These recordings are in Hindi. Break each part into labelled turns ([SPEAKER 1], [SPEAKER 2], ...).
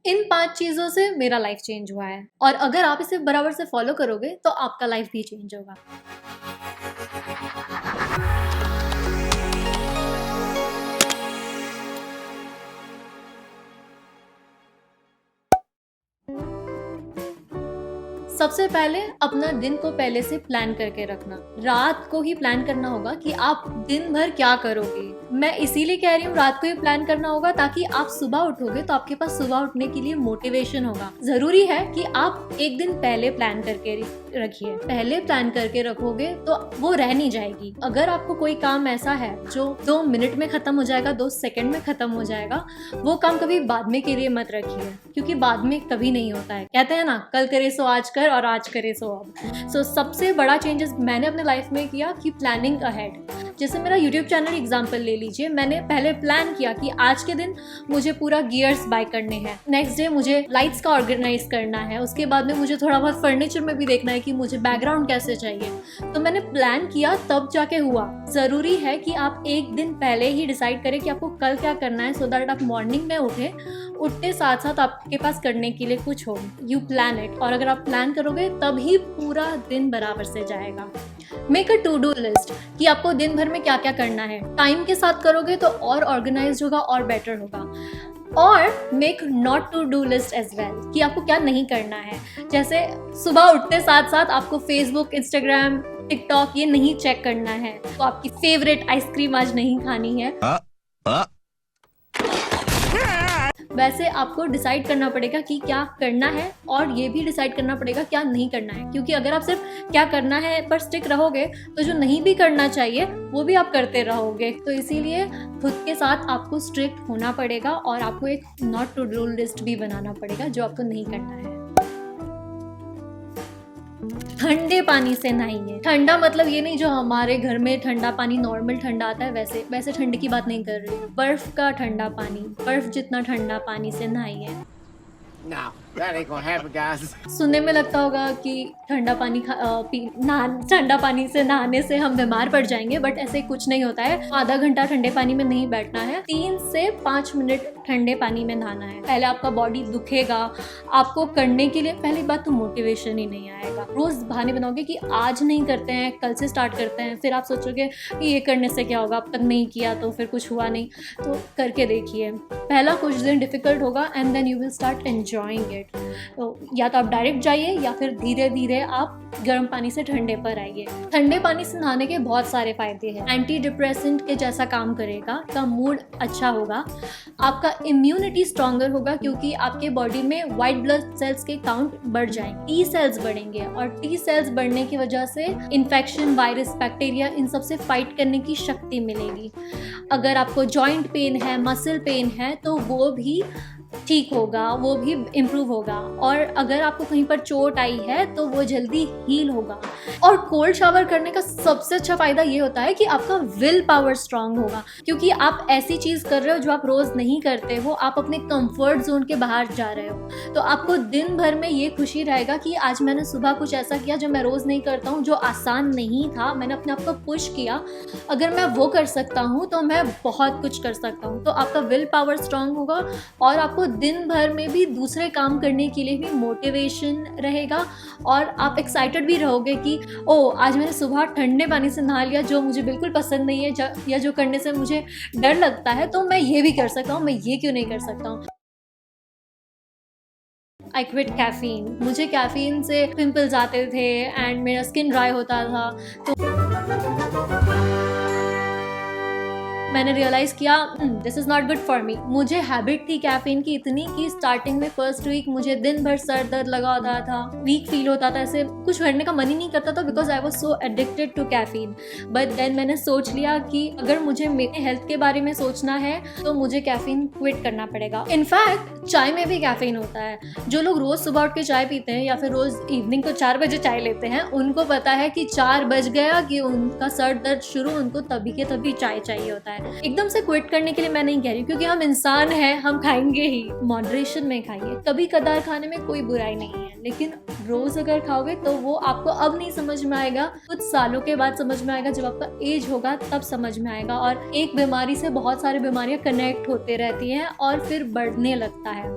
[SPEAKER 1] इन 5 चीज़ों से मेरा लाइफ चेंज हुआ है और अगर आप इसे बराबर से फॉलो करोगे तो आपका लाइफ भी चेंज होगा। सबसे पहले अपना दिन को पहले से प्लान करके रखना। रात को ही प्लान करना होगा कि आप दिन भर क्या करोगे। मैं इसीलिए कह रही हूँ रात को ही प्लान करना होगा ताकि आप सुबह उठोगे तो आपके पास सुबह उठने के लिए मोटिवेशन होगा। जरूरी है कि आप एक दिन पहले प्लान करके रखिए। पहले प्लान करके रखोगे तो वो रह नहीं जाएगी। अगर आपको कोई काम ऐसा है जो 2 मिनट में खत्म हो जाएगा, 2 सेकंड में खत्म हो जाएगा, वो काम कभी बाद में के लिए मत रखिए, क्योंकि बाद में कभी नहीं होता है। कहते हैं ना, कल करे सो आज कर और आज करे सो अब। सबसे बड़ा चेंजेस मैंने अपने लाइफ में किया कि प्लानिंग अहेड। जैसे मेरा यूट्यूब चैनल एग्जाम्पल ले लीजिए, मैंने पहले प्लान किया कि आज के दिन मुझे पूरा गियर्स बाय करने हैं, नेक्स्ट डे मुझे लाइट्स का ऑर्गेनाइज करना है, उसके बाद में मुझे थोड़ा बहुत फर्नीचर में भी देखना है कि मुझे बैकग्राउंड कैसे चाहिए। तो मैंने प्लान किया तब जाके हुआ। जरूरी है कि आप एक दिन पहले ही डिसाइड करें कि आपको कल क्या करना है, सो दैट आप मॉर्निंग में उठते साथ साथ आपके पास करने के लिए कुछ हो। यू प्लान इट, और अगर आप प्लान करोगे तभी पूरा दिन बराबर से जाएगा। Make a to do list कि आपको दिन भर में क्या क्या करना है। टाइम के साथ करोगे तो और ऑर्गेनाइज होगा और बेटर होगा। और make not to do list as well कि आपको क्या नहीं करना है। जैसे सुबह उठते साथ साथ आपको फेसबुक, इंस्टाग्राम, टिकटॉक ये नहीं चेक करना है, तो आपकी फेवरेट आइसक्रीम आज नहीं खानी है। वैसे आपको डिसाइड करना पड़ेगा कि क्या करना है और ये भी डिसाइड करना पड़ेगा क्या नहीं करना है, क्योंकि अगर आप सिर्फ क्या करना है पर स्टिक रहोगे तो जो नहीं भी करना चाहिए वो भी आप करते रहोगे। तो इसीलिए खुद के साथ आपको स्ट्रिक्ट होना पड़ेगा और आपको एक नॉट टू डू लिस्ट भी बनाना पड़ेगा जो आपको नहीं करना है। ठंडे पानी से नहाइए। ठंडा मतलब ये नहीं जो हमारे घर में ठंडा पानी नॉर्मल ठंडा आता है वैसे ठंडे की बात नहीं कर रही हूँ। बर्फ का ठंडा पानी, बर्फ जितना ठंडा पानी से नहाइए।
[SPEAKER 2] That ain't gonna happen, guys.
[SPEAKER 1] सुनने में लगता होगा कि ठंडा पानी से नहाने से हम बीमार पड़ जाएंगे, बट ऐसे कुछ नहीं होता है। आधा घंटा ठंडे पानी में नहीं बैठना है, 3 से 5 मिनट ठंडे पानी में नहाना है। पहले आपका बॉडी दुखेगा, आपको करने के लिए पहली बात तो मोटिवेशन ही नहीं आएगा। रोज बहाने बनाओगे कि आज नहीं करते हैं, कल से स्टार्ट करते हैं, फिर आप सोचोगे कि ये करने से क्या होगा, अब तक नहीं किया तो फिर कुछ हुआ नहीं। तो करके देखिए, पहला कुछ दिन डिफिकल्ट होगा and then you will start enjoying it. तो या तो आप डायरेक्ट जाइए या फिर धीरे धीरे आप गर्म पानी से ठंडे पर आइए। ठंडे पानी से नहाने के बहुत सारे फायदे हैं। एंटी डिप्रेसेंट के जैसा काम करेगा, आपका मूड अच्छा होगा, आपका इम्यूनिटी स्ट्रॉन्गर होगा क्योंकि आपके बॉडी में वाइट ब्लड सेल्स के काउंट बढ़ जाएंगे, टी सेल्स बढ़ेंगे, और टी सेल्स बढ़ने की वजह से इन्फेक्शन, वायरस, बैक्टीरिया इन सब से फाइट करने की शक्ति मिलेगी। अगर आपको जॉइंट पेन है, मसल पेन है, तो वो भी ठीक होगा, वो भी इम्प्रूव होगा। और अगर आपको कहीं पर चोट आई है तो वो जल्दी हील होगा। और कोल्ड शावर करने का सबसे अच्छा फायदा ये होता है कि आपका विल पावर स्ट्रांग होगा, क्योंकि आप ऐसी चीज कर रहे हो जो आप रोज नहीं करते हो, आप अपने कंफर्ट जोन के बाहर जा रहे हो। तो आपको दिन भर में ये खुशी रहेगा कि आज मैंने सुबह कुछ ऐसा किया जो मैं रोज नहीं करता हूँ, जो आसान नहीं था, मैंने अपने आप को पुश किया। अगर मैं वो कर सकता हूँ तो मैं बहुत कुछ कर सकता हूँ। तो आपका विल पावर स्ट्रांग होगा और आपको दिन भर में भी दूसरे काम करने के लिए भी मोटिवेशन रहेगा, और आप एक्साइटेड भी रहोगे कि ओ आज मैंने सुबह ठंडे पानी से नहा लिया, जो मुझे बिल्कुल पसंद नहीं है या जो करने से मुझे डर लगता है, तो मैं ये भी कर सकता हूँ, मैं ये क्यों नहीं कर सकता हूँ। I quit caffeine. मुझे कैफीन से पिंपल्स आते थे एंड मेरा स्किन ड्राई होता था, तो मैंने रियलाइज किया this is not good for me. मुझे हैबिट थी कैफीन की इतनी कि स्टार्टिंग में फर्स्ट वीक मुझे दिन भर सर दर्द लगा होता था, वीक फील होता था, ऐसे कुछ करने का मन ही नहीं करता था, because I was so addicted to caffeine. But then मैंने सोच लिया कि अगर मुझे मेरे हेल्थ के बारे में सोचना है तो मुझे कैफीन क्विट करना पड़ेगा। इनफैक्ट चाय में भी कैफीन होता है। जो लोग रोज सुबह उठ के चाय पीते हैं या फिर रोज इवनिंग को 4 बजे चाय लेते हैं, उनको पता है कि 4 बज गया कि उनका सर दर्द शुरू, उनको तभी के तभी चाय चाहिए होता है। एकदम से क्विट करने के लिए मैं नहीं कह रही, क्योंकि हम इंसान हैं, हम खाएंगे ही। मॉडरेशन में खाइए, कभी कदार खाने में कोई बुराई नहीं है, लेकिन रोज अगर खाओगे तो वो आपको अब नहीं समझ में आएगा, कुछ सालों के बाद समझ में आएगा, जब आपका एज होगा तब समझ में आएगा। और एक बीमारी से बहुत सारी बीमारियां कनेक्ट होते रहती हैं और फिर बढ़ने लगता है।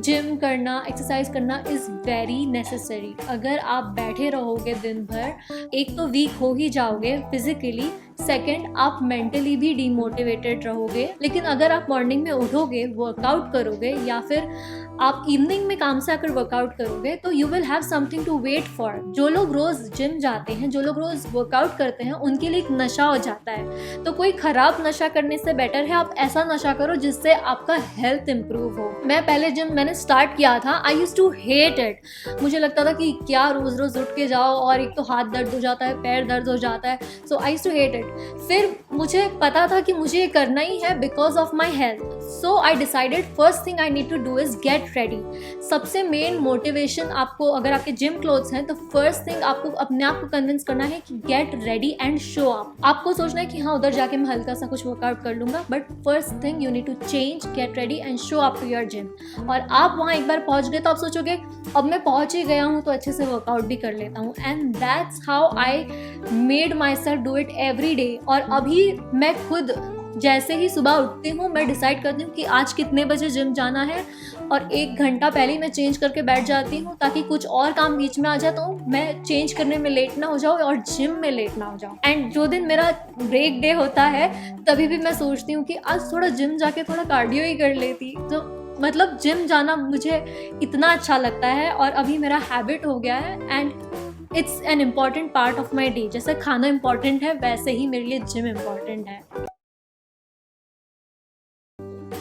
[SPEAKER 1] जिम करना, एक्सरसाइज करना इज़ वेरी नेसेसरी। अगर आप बैठे रहोगे दिन भर, एक तो वीक हो ही जाओगे फिजिकली, सेकंड आप मेंटली भी डीमोटिवेटेड रहोगे। लेकिन अगर आप मॉर्निंग में उठोगे, वर्कआउट करोगे या फिर आप इवनिंग में काम से आकर वर्कआउट करोगे, तो you will have something to wait for. जो लोग रोज़ जिम जाते हैं, जो लोग रोज़ वर्कआउट करते हैं, उनके लिए एक नशा हो जाता है। तो कोई ख़राब नशा करने से बेटर है आप ऐसा नशा करो जिससे आपका हेल्थ इम्प्रूव हो। मैं पहले जिम मैंने स्टार्ट किया था, आई यूज़ टू हेट इट। मुझे लगता था कि क्या रोज़ रोज़ उठ के जाओ, और एक तो हाथ दर्द हो जाता है, पैर दर्द हो जाता है, सो आई यूज़ टू हेट इट। फिर मुझे पता था कि मुझे ये करना ही है because of my health, so I decided first thing I need to do is get ready. सबसे मेन मोटिवेशन आपको, अगर आपके जिम क्लोथ्स हैं, तो फर्स्ट थिंग आपको अपने आप को कन्विंस करना है कि gate ready and show up. आपको सोचना है कि हाँ उधर जाके मैं हल्का सा कुछ वर्कआउट कर लूँगा, but first thing you need to change, get ready and show up to your gym. और आप वहाँ एक बार पहुँच गए तो आप सोचोगे अब मैं पहुँच ही गया हूँ तो अच्छे से वर्कआउट भी कर लेता हूँ। And that's how I made my self do it every day. और अभी मैं खुद जैसे ही सुबह उठती हूँ, मैं डिसाइड करती हूँ कि आज कितने बजे जिम जाना है, और 1 घंटा पहले ही मैं चेंज करके बैठ जाती हूँ ताकि कुछ और काम बीच में आ जाए तो मैं चेंज करने में लेट ना हो जाऊँ और जिम में लेट ना हो जाऊँ। एंड जो दिन मेरा ब्रेक डे होता है तभी भी मैं सोचती हूँ कि आज थोड़ा जिम जाके थोड़ा कार्डियो ही कर लेती। तो मतलब जिम जाना मुझे इतना अच्छा लगता है और अभी मेरा हैबिट हो गया है। And it's an important part of my day. जैसे खाना इम्पॉर्टेंट है वैसे ही मेरे लिए जिम इम्पॉर्टेंट है।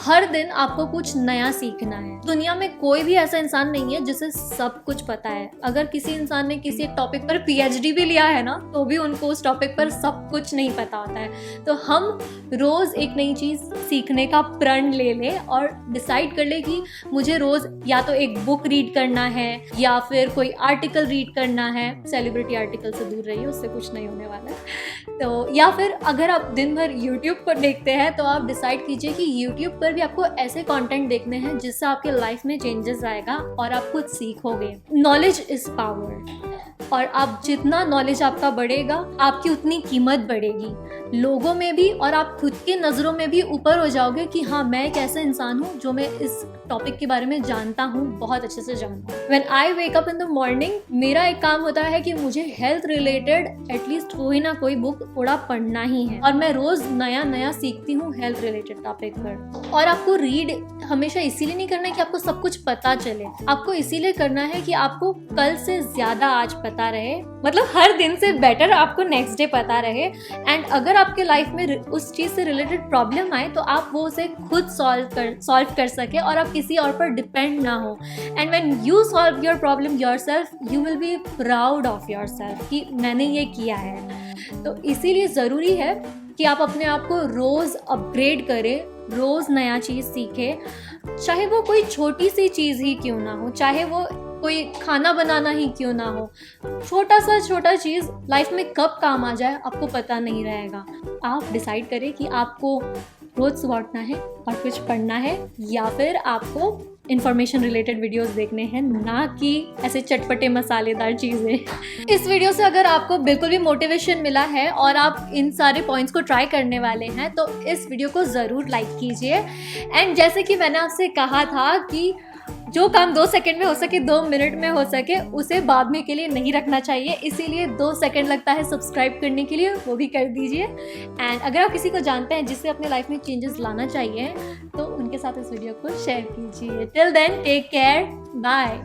[SPEAKER 1] हर दिन आपको कुछ नया सीखना है। दुनिया में कोई भी ऐसा इंसान नहीं है जिसे सब कुछ पता है। अगर किसी इंसान ने किसी टॉपिक पर पीएचडी भी लिया है ना, तो भी उनको उस टॉपिक पर सब कुछ नहीं पता होता है। तो हम रोज़ एक नई चीज़ सीखने का प्रण ले लें और डिसाइड कर ले कि मुझे रोज़ या तो एक बुक रीड करना है या फिर कोई आर्टिकल रीड करना है। सेलिब्रिटी आर्टिकल से दूर रहिए, उससे कुछ नहीं होने वाला है। तो या फिर अगर आप दिन भर यूट्यूब पर देखते हैं तो आप डिसाइड कीजिए कि यूट्यूब पर भी आपको ऐसे कंटेंट देखने हैं जिससे आपके लाइफ में चेंजेस आएगा और आप कुछ सीखोगे। नॉलेज इज पावर, और आप जितना नॉलेज आपका बढ़ेगा आपकी उतनी कीमत बढ़ेगी लोगों में भी, और आप खुद की नज़रों में भी ऊपर हो जाओगे कि हाँ मैं एक ऐसा इंसान हूँ जो मैं इस टॉपिक के बारे में जानता हूँ, बहुत अच्छे से जानता हूँ। When I wake up in the morning, मेरा एक काम होता है कि मुझे हेल्थ रिलेटेड एटलीस्ट कोई ना कोई बुक थोड़ा पढ़ना ही है, और मैं रोज़ नया नया सीखती हूँ हेल्थ रिलेटेड टॉपिक पर। और आपको रीड हमेशा इसीलिए नहीं करना है कि आपको सब कुछ पता चले, आपको इसीलिए करना है कि आपको कल से ज़्यादा आज पता रहे, मतलब हर दिन से बेटर आपको नेक्स्ट डे पता रहे। एंड अगर आपके लाइफ में उस चीज़ से रिलेटेड प्रॉब्लम आए तो आप वो उसे खुद सॉल्व कर सके और आप किसी और पर डिपेंड ना हो। And when you solve your problem yourself, you will be proud of yourself कि मैंने ये किया है। तो इसीलिए ज़रूरी है कि आप अपने आप को रोज़ अपग्रेड करें, रोज़ नया चीज़ सीखें, चाहे वो कोई छोटी सी चीज़ ही क्यों ना हो, चाहे वो कोई खाना बनाना ही क्यों ना हो। छोटा चीज़ लाइफ में कब काम आ जाए आपको पता नहीं रहेगा। आप डिसाइड करें कि आपको रोज़ सुबह उठना है और कुछ पढ़ना है, या फिर आपको इन्फॉर्मेशन रिलेटेड वीडियोस देखने हैं, ना कि ऐसे चटपटे मसालेदार चीज़ें। इस वीडियो से अगर आपको बिल्कुल भी मोटिवेशन मिला है और आप इन सारे पॉइंट्स को ट्राई करने वाले हैं तो इस वीडियो को ज़रूर लाइक कीजिए। एंड जैसे कि मैंने आपसे कहा था कि जो काम 2 सेकंड में हो सके, 2 मिनट में हो सके, उसे बाद में के लिए नहीं रखना चाहिए। इसीलिए 2 सेकंड लगता है सब्सक्राइब करने के लिए, वो भी कर दीजिए। एंड अगर आप किसी को जानते हैं जिससे अपने लाइफ में चेंजेस लाना चाहिए तो उनके साथ इस वीडियो को शेयर कीजिए। Till then take care, bye.